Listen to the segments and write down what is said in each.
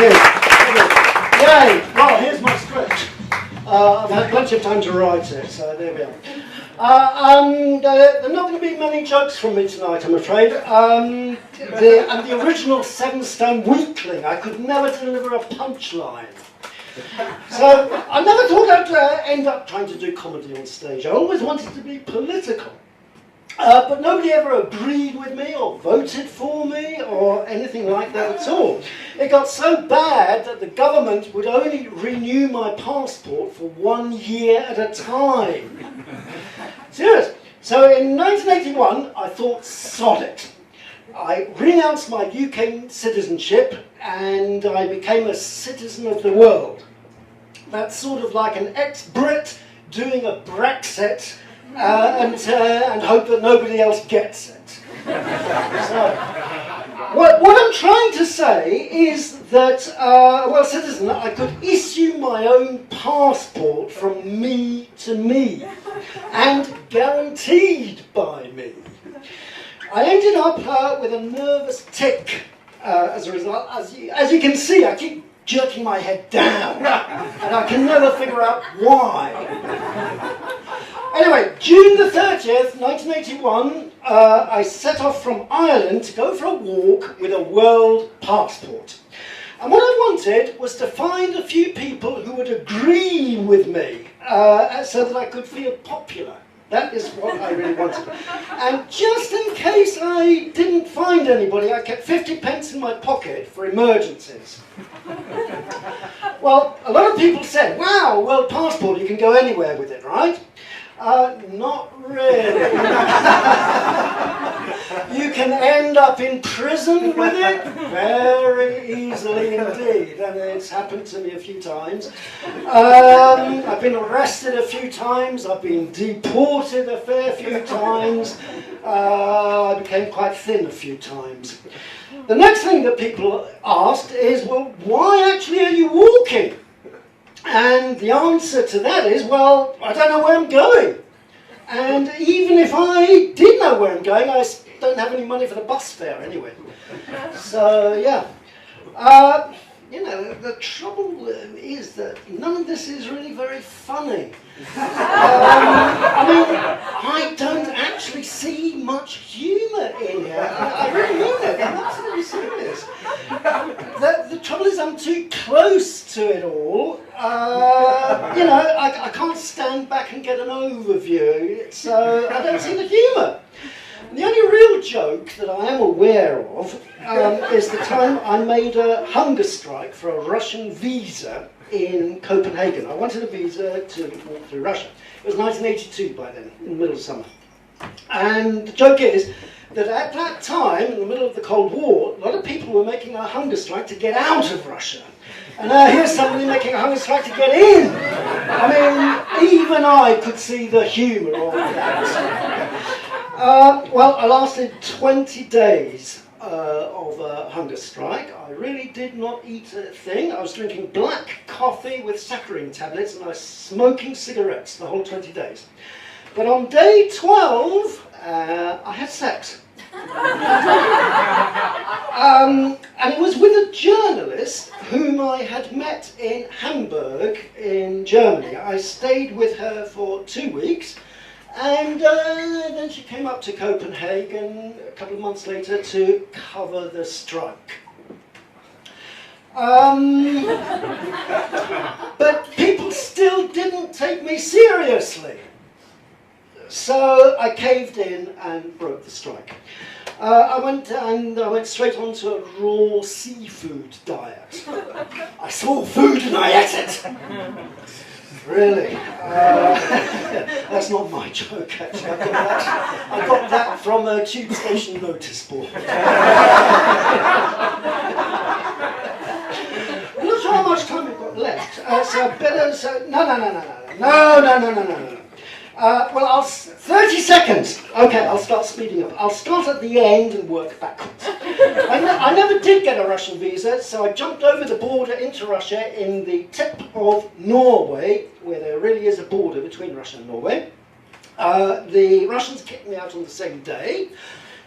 Yay! Well, here's my script. I've had plenty of time to write it, so there we are. There are not going to be many jokes from me tonight, I'm afraid. I'm the original 7-stone weakling. I could never deliver a punchline. So I never thought I'd end up trying to do comedy on stage. I always wanted to be political. But nobody ever agreed with me or voted for me or anything like that at all. It got so bad that the government would only renew my passport for 1 year at a time. Serious. So in 1981, I thought, sod it. I renounced my UK citizenship and I became a citizen of the world. That's sort of like an ex-Brit doing a Brexit and hope that nobody else gets it. So, what I'm trying to say is that, well, citizen, I could issue my own passport from me to me, and guaranteed by me. I ended up with a nervous tic as a result. As you can see, I keep jerking my head down, and I can never figure out why. Anyway, June the 30th, 1981, I set off from Ireland to go for a walk with a world passport. And what I wanted was to find a few people who would agree with me so that I could feel popular. That is what I really wanted. And just in case I didn't find anybody, I kept 50 pence in my pocket for emergencies. Well, a lot of people said, wow, world passport, you can go anywhere with it, right? Not really. You can end up in prison with it very easily indeed, and it's happened to me a few times. I've been arrested a few times, I've been deported a fair few times, I became quite thin a few times. The next thing that people asked is, well, why actually are you walking? And the answer to that is, well, I don't know where I'm going. And even if I did know where I'm going, I don't have any money for the bus fare anyway. So, yeah. You know, the trouble is that none of this is really very funny. I mean, I don't actually see much humour in here. I really mean it. I'm absolutely serious. The trouble is I'm too close to it all. You know, I can't stand back and get an overview, so I don't see the humour. The only real joke that I am aware of is the time I made a hunger strike for a Russian visa in Copenhagen. I wanted a visa to walk through Russia. It was 1982 by then, in the middle of summer. And the joke is that at that time, in the middle of the Cold War, a lot of people were making a hunger strike to get out of Russia. And here's somebody making a hunger strike to get in. I mean, even I could see the humour of that. Well, I lasted 20 days of a hunger strike. I really did not eat a thing. I was drinking black coffee with saccharin tablets and I was smoking cigarettes the whole 20 days. But on day 12, I had sex. And it was with a journalist whom I had met in Hamburg in Germany. I stayed with her for 2 weeks. And then she came up to Copenhagen a couple of months later to cover the strike. But people still didn't take me seriously. So I caved in and broke the strike. I went straight on to a raw seafood diet. I saw food and I ate it. Really? That's not my joke, actually. I got that from a tube station notice board. I'm not sure how much time we've got left. No. Well, 30 seconds. Okay, I'll start speeding up. I'll start at the end and work backwards. I never did get a Russian visa, so I jumped over the border into Russia in the tip of Norway, where there really is a border between Russia and Norway. The Russians kicked me out on the same day.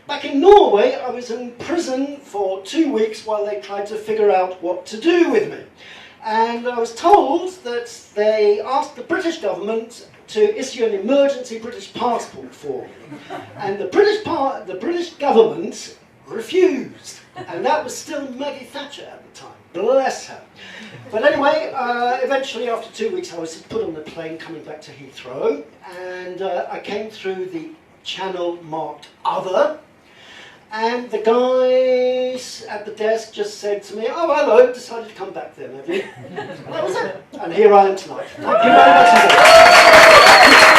back in Norway, I was in prison for 2 weeks while they tried to figure out what to do with me. And I was told that they asked the British government to issue an emergency British passport for me. And the British government refused. And that was still Maggie Thatcher at the time. Bless her. But anyway, eventually after 2 weeks I was put on the plane coming back to Heathrow. And I came through the channel marked Other. And the guys at the desk just said to me, "Oh, hello, decided to come back then, have you?" And that was it. And here I am tonight. Thank you very much indeed.